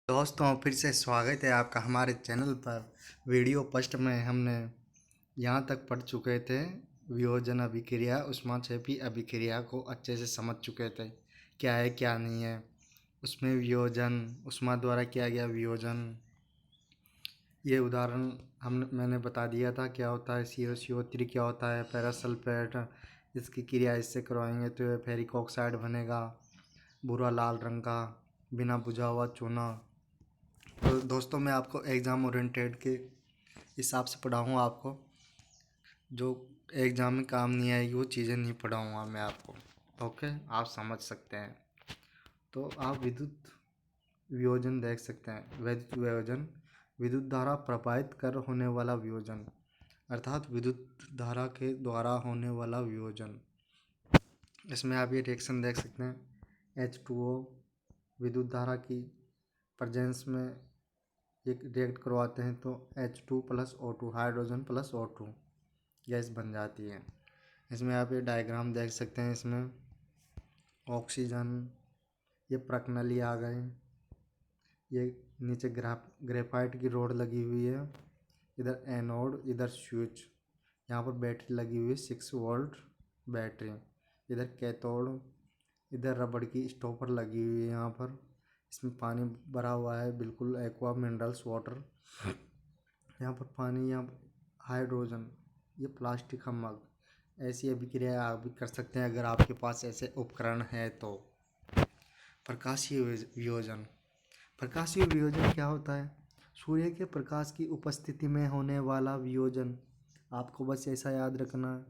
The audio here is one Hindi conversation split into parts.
दोस्तों फिर से स्वागत है आपका हमारे चैनल पर। वीडियो फर्स्ट में हमने यहाँ तक पढ़ चुके थे वियोजन अभिक्रिया ऊष्माक्षेपी अभिक्रिया को अच्छे से समझ चुके थे, क्या है क्या नहीं है। उसमें वियोजन ऊष्मा द्वारा किया गया वियोजन, ये उदाहरण मैंने बता दिया था क्या होता है। CO3 क्या होता है, पैरासल्फेट, इसकी क्रिया इससे करवाएंगे तो फेरिक ऑक्साइड बनेगा भूरा लाल रंग का बिना बुझा हुआ चूना। तो दोस्तों मैं आपको एग्ज़ाम ओरिएंटेड के हिसाब से पढ़ाऊँगा, आपको जो एग्ज़ाम में काम नहीं आएगी वो चीज़ें नहीं पढ़ाऊँगा मैं आपको। ओके, आप समझ सकते हैं। तो आप विद्युत वियोजन देख सकते हैं। विद्युत वियोजन विद्युत धारा प्रवाहित कर होने वाला वियोजन, अर्थात विद्युत धारा के द्वारा होने वाला वियोजन। इसमें आप ये रिएक्शन देख सकते हैं। H2O विद्युत धारा की प्रेजेंस में एक रिएक्ट करवाते हैं तो H2+O2 hydrogen plus O2 gas बन जाती है। इसमें आप ये डायग्राम देख सकते हैं। इसमें ऑक्सीजन, ये प्रकनली आ गए, ये नीचे ग्रेफाइट की रोड लगी हुई है, इधर एनोड, इधर स्विच, यहाँ पर बैटरी लगी हुई है 6 वोल्ट बैटरी, इधर कैथोड, इधर रबड़ की स्टॉपर लगी हुई है यहाँ पर। इसमें पानी भरा हुआ है बिल्कुल एक्वा मिनरल्स वाटर, यहाँ पर पानी, यहाँ हाइड्रोजन, ये प्लास्टिक का मग। ऐसी अभिक्रिया आप भी कर सकते हैं अगर आपके पास ऐसे उपकरण है तो। प्रकाशीय वियोजन, प्रकाशीय वियोजन क्या होता है? सूर्य के प्रकाश की उपस्थिति में होने वाला वियोजन। आपको बस ऐसा याद रखना,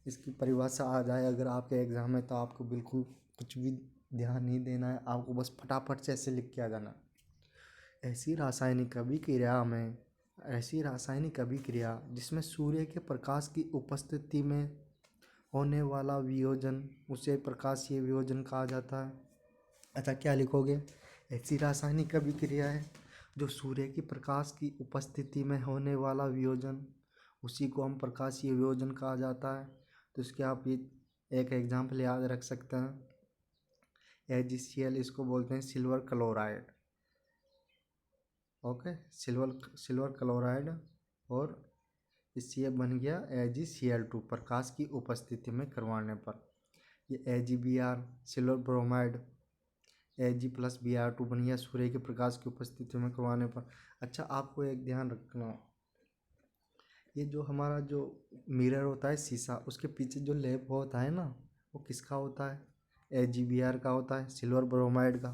इसकी परिभाषा आ जाए अगर आपके एग्जाम में तो आपको बिल्कुल कुछ भी ध्यान नहीं देना है, आपको बस फटाफट से ऐसे लिख के आ जाना। ऐसी रासायनिक अभिक्रिया जिसमें सूर्य के प्रकाश की उपस्थिति में होने वाला वियोजन, उसे प्रकाशीय वियोजन कहा जाता है। अच्छा, क्या लिखोगे? ऐसी रासायनिक अभिक्रिया है जो सूर्य की प्रकाश की उपस्थिति में होने वाला वियोजन, उसी को हम प्रकाशीय वियोजन कहा जाता है। तो इसके आप ये एक एग्जाम्पल याद रख सकते हैं। AgCl, इसको बोलते हैं silver chloride. Okay, silver chloride, और इससे ये बन गया AgCl2 प्रकाश की उपस्थिति में करवाने पर। ये AgBr सिल्वर ब्रोमाइड, Ag+Br2 बन गया सूर्य के प्रकाश की उपस्थिति में करवाने पर। अच्छा, आपको एक ध्यान रखना, ये जो हमारा जो मिरर होता है शीशा, उसके पीछे जो लैंप होता है ना, वो किसका होता है? AgBr का होता है, सिल्वर ब्रोमाइड का।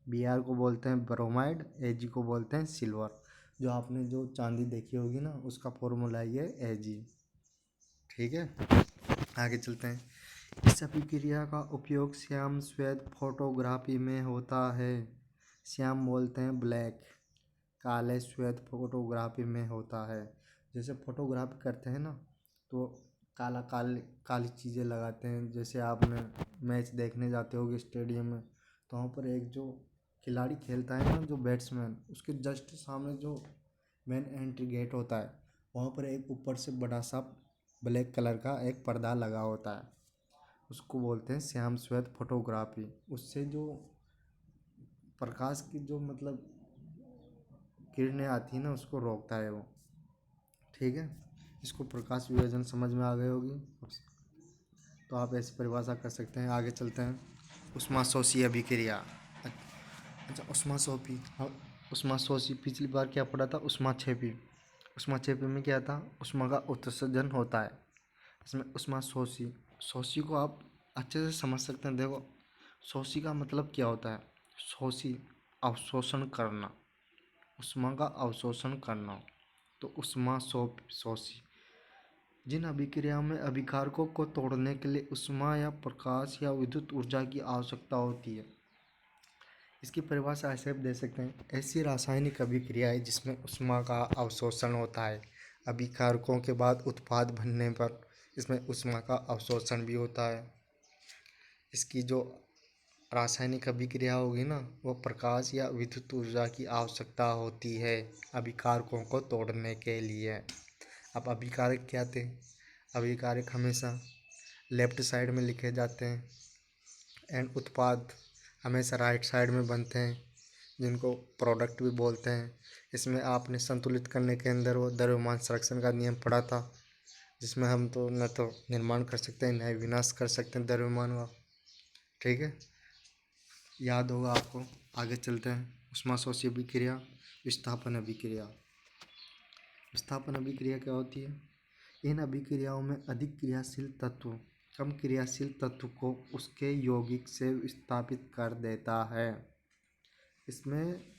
Br को बोलते हैं ब्रोमाइड, Ag को बोलते हैं सिल्वर। जो आपने जो चांदी देखी होगी ना, उसका फॉर्मूला ये Ag। ठीक है, आगे चलते हैं। इस अभिक्रिया का उपयोग श्याम श्वेत फोटोग्राफी में होता है। श्याम बोलते हैं ब्लैक, काले श्वेत फोटोग्राफी में होता है। जैसे फोटोग्राफी करते हैं ना तो काली चीज़ें लगाते हैं। जैसे आपने मैच देखने जाते होगे स्टेडियम में, तो वहाँ पर एक जो खिलाड़ी खेलता है ना, जो बैट्समैन, उसके जस्ट सामने जो मेन एंट्री गेट होता है, वहाँ पर एक ऊपर से बड़ा सा ब्लैक कलर का एक पर्दा लगा होता है, उसको बोलते हैं श्याम श्वेत फोटोग्राफी। उससे जो प्रकाश की जो मतलब किरणें आती है ना, उसको रोकता है वो। ठीक है, इसको प्रकाश वियोजन समझ में आ गई होगी, तो आप ऐसी परिभाषा कर सकते हैं। आगे चलते हैं। ऊष्माशोषी अभिक्रिया। अच्छा, ऊष्माशोषी, हाँ, ऊष्माशोषी पिछली बार क्या पढ़ा था? ऊष्माक्षेपी। ऊष्माक्षेपी में क्या था? ऊष्मा का उत्सर्जन होता है। इसमें ऊष्माशोषी, शोषी को आप अच्छे से समझ सकते हैं। देखो, शोषी का मतलब क्या होता है? शोषी, अवशोषण करना, ऊष्मा का अवशोषण करना। तो शोषी जिन अभिक्रियाओं में अभिकारकों को तोड़ने के लिए ऊष्मा या प्रकाश या विद्युत ऊर्जा की आवश्यकता होती है, इसकी परिभाषा ऐसे दे सकते हैं। ऐसी रासायनिक अभिक्रियाएं जिसमें ऊष्मा का अवशोषण होता है, अभिकारकों के बाद उत्पाद बनने पर इसमें ऊष्मा का अवशोषण भी होता है। इसकी जो रासायनिक अभिक्रिया होगी ना, वो प्रकाश या विद्युत ऊर्जा की आवश्यकता होती है अभिकारकों को तोड़ने के लिए। अब अभिकारक क्या थे? अभिकारक हमेशा लेफ्ट साइड में लिखे जाते हैं एंड उत्पाद हमेशा राइट साइड में बनते हैं। जिनको प्रोडक्ट भी बोलते हैं। इसमें आपने संतुलित करने के अंदर वो द्रव्यमान संरक्षण का नियम पढ़ा था, जिसमें हम तो न तो निर्माण कर सकते हैं न ही विनाश कर सकते हैं द्रव्यमान का। ठीक है, याद होगा आपको। आगे चलते हैं। ऊष्माशोषी अभिक्रिया, विस्थापन अभिक्रिया। विस्थापन अभिक्रिया क्या होती है? इन अभिक्रियाओं में अधिक क्रियाशील तत्व कम क्रियाशील तत्व को उसके यौगिक से विस्थापित कर देता है। इसमें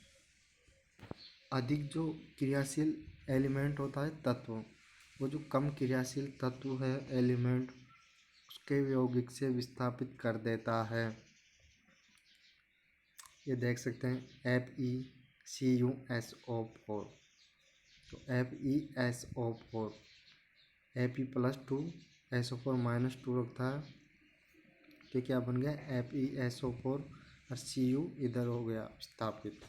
अधिक जो क्रियाशील एलिमेंट होता है तत्व, वो जो कम क्रियाशील तत्व है एलिमेंट, उसके यौगिक से विस्थापित कर देता है। ये देख सकते हैं FeCuSO4। तो FeSO4, Fe+2 SO4 -2 रखता है, तो क्या बन गया FeSO4 और Cu इधर हो गया विस्थापित।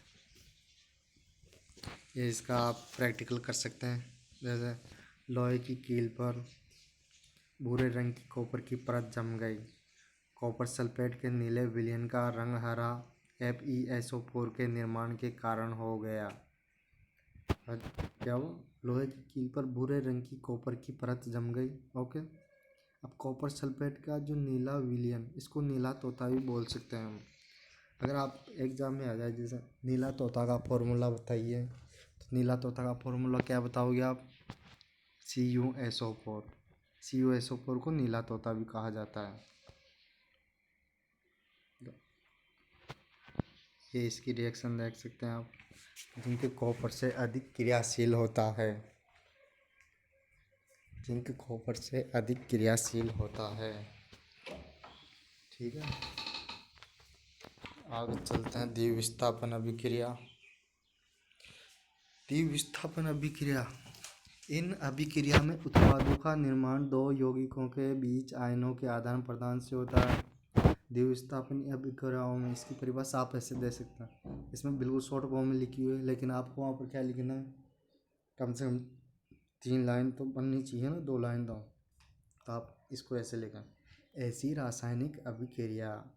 ये इसका आप प्रैक्टिकल कर सकते हैं। जैसे लोहे की कील पर भूरे रंग की कॉपर की परत जम गई, कॉपर सल्फेट के नीले विलयन का रंग हरा FeSO4 के निर्माण के कारण हो गया। क्या हुआ? लोहे की कील पर भूरे रंग की कॉपर की परत जम गई। ओके, अब कॉपर सल्फेट का जो नीला विलयन, इसको नीला तोता भी बोल सकते हैं हम। अगर आप एग्जाम में आ जाए, जैसे नीला तोता का फॉर्मूला बताइए, तो नीला तोता का फॉर्मूला क्या बताओगे आप? CuSO4। CuSO4 को नीला तोता भी कहा जाता है। ये इसकी रिएक्शन देख सकते हैं आप, जिनके कॉपर से अधिक क्रियाशील होता है, जिंक कॉपर से अधिक क्रियाशील होता है। ठीक है, आगे चलते हैं। द्विविस्थापन अभिक्रिया। द्विविस्थापन अभिक्रिया, इन अभिक्रिया में उत्पादों का निर्माण दो यौगिकों के बीच आयनों के आदान प्रदान से होता है। द्विविस्थापन अभिक्रियाओं में इसकी परिभाषा आप ऐसे दे सकते हैं। इसमें बिल्कुल शॉर्ट फॉर्म में लिखी हुई है, लेकिन आपको वहाँ पर क्या लिखना है? कम से कम 3 लाइन तो बननी चाहिए ना, 2 लाइन तो आप इसको ऐसे लिखें। ऐसी रासायनिक अभिक्रिया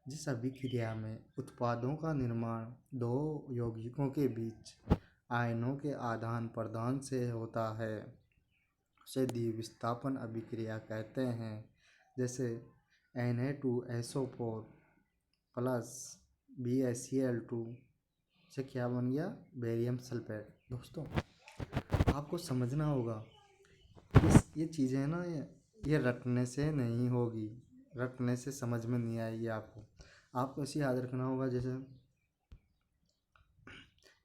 जिस अभिक्रिया में उत्पादों का निर्माण दो यौगिकों के बीच आयनों के आदान प्रदान से होता है, उसे द्विविस्थापन अभिक्रिया कहते हैं। जैसे Na2SO4 प्लस BaCl2 से क्या बन गया? Barium sulphate. दोस्तों, आपको समझना होगा, ये चीज़ें ना, ये रटने से नहीं होगी, रटने से समझ में नहीं आएगी आपको ऐसे याद रखना होगा। जैसे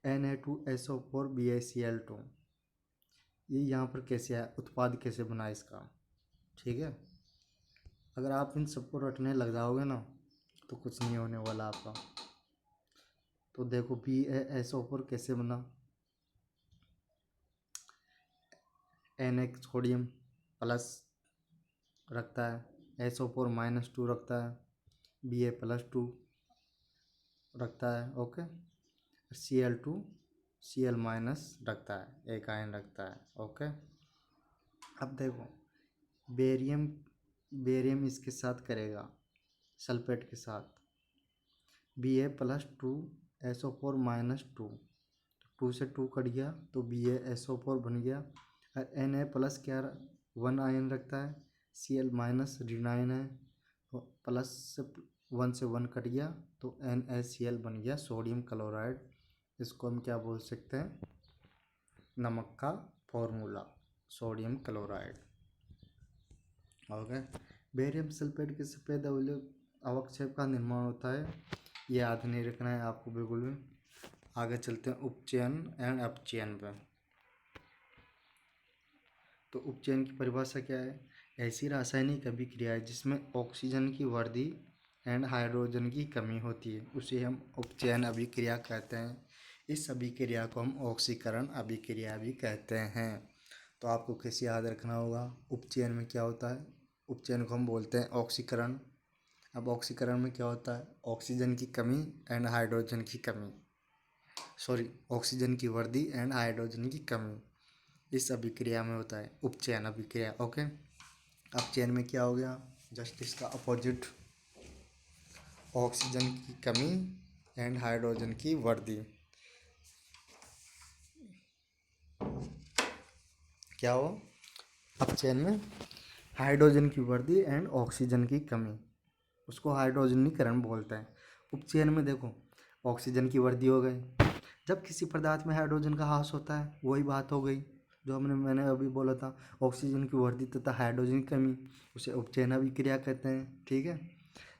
Na2SO4 BaCl2, ये यहाँ पर कैसे आया, उत्पाद कैसे बना इसका। ठीक है, अगर आप इन सबको रटने लग जाओगे ना, तो कुछ नहीं होने वाला आपका। तो देखो BaSO4 कैसे बना? Na सोडियम प्लस रखता है, SO4 -2 रखता है, Ba+2 रखता है। ओके, Cl2 Cl- रखता है, एक आयन रखता है। ओके, अब देखो बेरियम, बेरियम इसके साथ करेगा सल्फेट के साथ, Ba+2 SO4 -2, 2 से 2 कट गया तो BaSO4 बन गया। और Na+ क्या 1 आयन रखता है, Cl- ऋणायन है, प्लस से 1 से 1 कट गया तो NaCl बन गया, सोडियम क्लोराइड। इसको हम क्या बोल सकते हैं? नमक का formula, sodium chloride. Okay, barium sulphate के सफ़ेद अवक्षेप का निर्माण होता है। ये याद नहीं रखना है आपको बिल्कुल भी। आगे चलते हैं उपचयन एंड अपचयन पे। तो उपचयन की परिभाषा क्या है? ऐसी रासायनिक अभिक्रिया है जिसमें ऑक्सीजन की वृद्धि एंड हाइड्रोजन की कमी होती है, उसे हम उपचयन अभिक्रिया कहते हैं। इस अभिक्रिया को हम ऑक्सीकरण अभिक्रिया भी कहते हैं। तो आपको कैसे याद रखना होगा? उपचयन में क्या होता है? उपचयन को हम बोलते हैं ऑक्सीकरण। अब ऑक्सीकरण में क्या होता है? ऑक्सीजन की कमी एंड हाइड्रोजन की कमी, सॉरी, ऑक्सीजन की वृद्धि एंड हाइड्रोजन की कमी इस अभिक्रिया में होता है, उपचयन अभिक्रिया। ओके, अपचयन में क्या हो गया? जस्ट इसका अपोजिट, ऑक्सीजन की कमी एंड हाइड्रोजन की वर्दी। क्या हो अपचयन में हाइड्रोजन की वर्दी एंड ऑक्सीजन की कमी, उसको हाइड्रोजनीकरण बोलते हैं। उपचयन में देखो ऑक्सीजन की वर्दी हो गई, जब किसी पदार्थ में हाइड्रोजन का ह्रास होता है वही बात हो गई जो मैंने अभी बोला था, ऑक्सीजन की वर्दी तथा हाइड्रोजन की कमी, उसे उपचयन अभिक्रिया कहते हैं। ठीक है,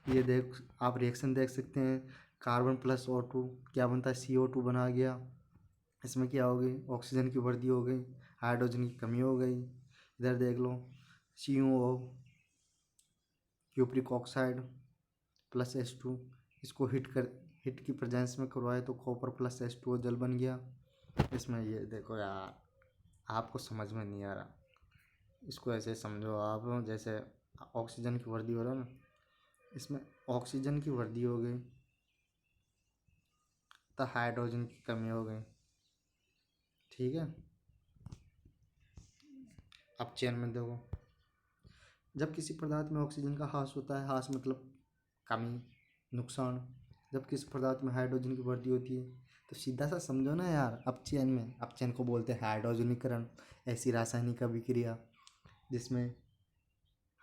ये देख आप रिएक्शन देख सकते हैं, कार्बन प्लस O2 क्या बनता है, CO2 बना गया। इसमें क्या हो गई, ऑक्सीजन की वृद्धि हो गई, हाइड्रोजन की कमी हो गई। इधर देख लो CuO cupric oxide plus H2, इसको हिट की प्रेजेंस में करवाए तो कॉपर प्लस H2O जल बन गया। इसमें ये देखो यार, आपको समझ में नहीं आ रहा, इसको ऐसे समझो आप जैसे ऑक्सीजन की वृद्धि हो रहा है ना, इसमें ऑक्सीजन की वृद्धि हो गई तो हाइड्रोजन की कमी हो गई। ठीक है, अब चेन में देखो, जब किसी पदार्थ में ऑक्सीजन का ह्रास होता है, ह्रास मतलब कमी, नुकसान। जब किसी पदार्थ में हाइड्रोजन की वृद्धि होती है तो सीधा सा समझो ना यार, अपचयन में, अपचयन को बोलते हैं हाइड्रोजनीकरण, ऐसी रासायनिक अभिक्रिया जिसमें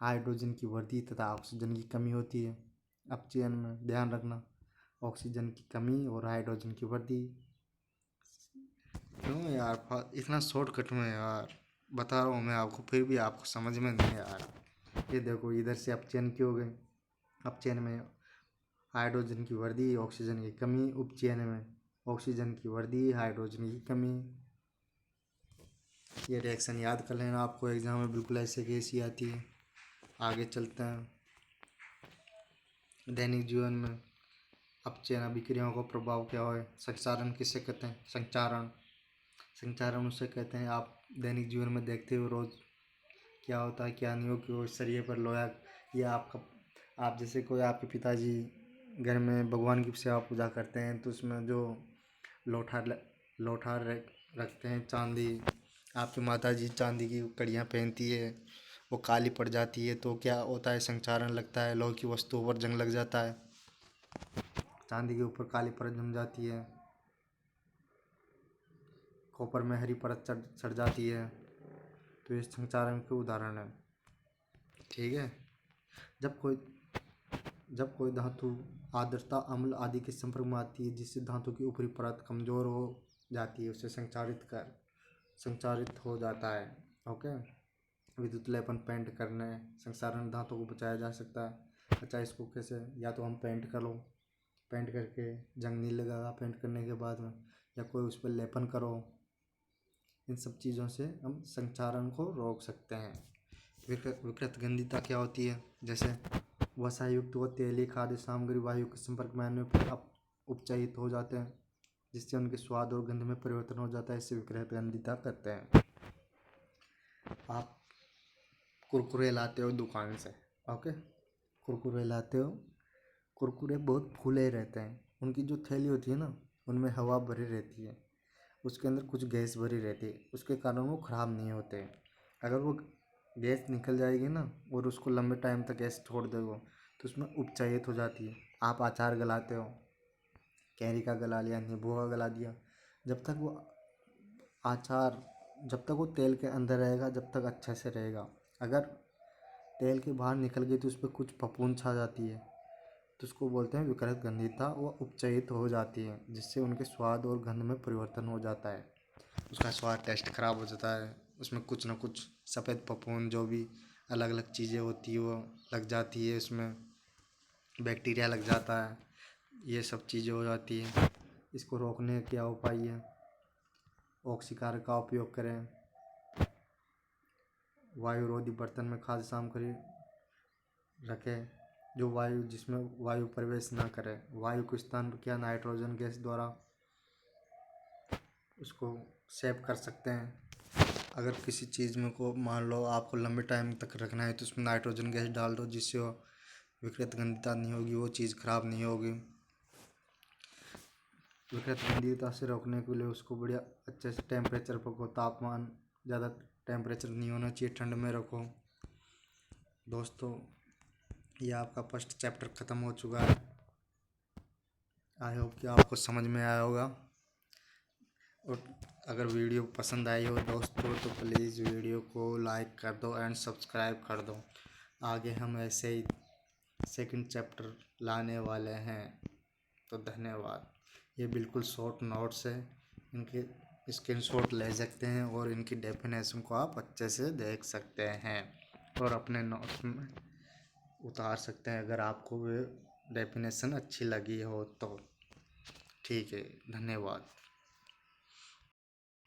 हाइड्रोजन की वृद्धि तथा ऑक्सीजन की कमी होती है। अपचयन में ध्यान रखना, ऑक्सीजन की कमी और हाइड्रोजन की वृद्धि। क्यों यार इतना शॉर्टकट में यार बता रहा हूँ मैं आपको, फिर भी आपको समझ में नहीं आ रहा। ये देखो इधर से अपचयन की हो गई, अपचयन में हाइड्रोजन की वृद्धि ऑक्सीजन की कमी, उपचयन में ऑक्सीजन की वृद्धि हाइड्रोजन की कमी। ये रिएक्शन याद कर लेना, आपको एग्जाम में बिल्कुल ऐसे कैसी आती है। आगे चलते हैं, दैनिक जीवन में अपचयन अभिक्रियाओं का प्रभाव क्या है। संचारण किसे कहते हैं, संचारण, संचारण उसे कहते हैं आप दैनिक जीवन में देखते हो रोज क्या होता है क्या नहीं हो, कि वो शरीर पर लोहा या आपका, आप जैसे कोई आपके पिताजी घर में भगवान की सेवा पूजा करते हैं तो उसमें जो लोठा लोठा रखते हैं चांदी, आपकी माता जी चांदी की कड़ियाँ पहनती है, वो काली पड़ जाती है तो क्या होता है, संचारण लगता है, लोह की वस्तुओं पर जंग लग जाता है, चांदी के ऊपर काली परत जम जाती है, कॉपर में हरी परत चढ़ जाती है, तो ये संचारण के उदाहरण है। ठीक है, जब कोई जब कोई धातु आर्द्रता अम्ल आदि के संपर्क में आती है जिससे धातु की ऊपरी परत कमजोर हो जाती है, उसे संचारित हो जाता है। ओके, विद्युत लेपन पेंट करने संक्षारण धातु को बचाया जा सकता है। अच्छा, इसको कैसे, या तो हम पेंट कर लो, पेंट करके जंग नहीं लगेगा पेंट करने के बाद में, या कोई उस पर लेपन करो, इन सब चीज़ों से हम संचारण को रोक सकते हैं। विकृत गंधिता क्या होती है, जैसे वसायुक्त व तेलीय खाद्य सामग्री वायु के संपर्क में आने पर उपचयित हो जाते हैं जिससे उनके स्वाद और गंध में परिवर्तन हो जाता है, इससे विकृत गंधिता कहते हैं। आप कुरकुरे लाते हो दुकान से, ओके, कुरकुरे लाते हो, कुरकुरे बहुत फूले रहते हैं, उनकी जो थैली होती है ना उनमें हवा भरी रहती है, उसके अंदर कुछ गैस भरी रहती है, उसके कारण वो ख़राब नहीं होते। अगर वो गैस निकल जाएगी ना और उसको लंबे टाइम तक गैस छोड़ दोगे तो उसमें उपचयित हो जाती है। आप अचार गलाते हो, कैरी का गला लिया, नींबू का गला दिया, जब तक वो अचार, जब तक वो तेल के अंदर रहेगा जब तक अच्छे से रहेगा, अगर तेल के बाहर निकल गई तो उस पर कुछ फफूंद छा जाती है तो उसको बोलते हैं विकृत गंधिता, वो उपचयित हो जाती है जिससे उनके स्वाद और गंध में परिवर्तन हो जाता है, उसका स्वाद टेस्ट खराब हो जाता है, उसमें कुछ ना कुछ सफ़ेद फफूंद जो भी अलग अलग चीज़ें होती है वो लग जाती है, उसमें बैक्टीरिया लग जाता है, ये सब चीज़ें हो जाती है। इसको रोकने का क्या उपाय है, ऑक्सीकार का उपयोग करें, वायुरोधी बर्तन में खाद्य सामग्री रखें जो वायु, जिसमें वायु प्रवेश ना करे, वायु के स्थान पर क्या नाइट्रोजन गैस द्वारा उसको सेव कर सकते हैं। अगर किसी चीज़ में को मान लो आपको लंबे टाइम तक रखना है तो उसमें नाइट्रोजन गैस डाल दो जिससे वो विकृत गंधिता नहीं होगी, वो चीज़ खराब नहीं होगी। विकृत गंधिता से रोकने के लिए उसको बढ़िया अच्छे से टेम्परेचर पको, तापमान ज़्यादा टेम्परेचर नहीं होना चाहिए, ठंड में रखो। दोस्तों, ये आपका फर्स्ट चैप्टर ख़त्म हो चुका है। आई होप कि आपको समझ में आया होगा। और अगर वीडियो पसंद आई हो दोस्तों तो प्लीज़ वीडियो को लाइक कर दो एंड सब्सक्राइब कर दो। आगे हम ऐसे ही सेकंड चैप्टर लाने वाले हैं। तो धन्यवाद। ये बिल्कुल शॉर्ट नोट्स है, इनके स्क्रीनशॉट ले सकते हैं और इनकी डेफिनेशन को आप अच्छे से देख सकते हैं और अपने नोट्स में उतार सकते हैं अगर आपको वे डेफिनेशन अच्छी लगी हो तो। ठीक है, धन्यवाद।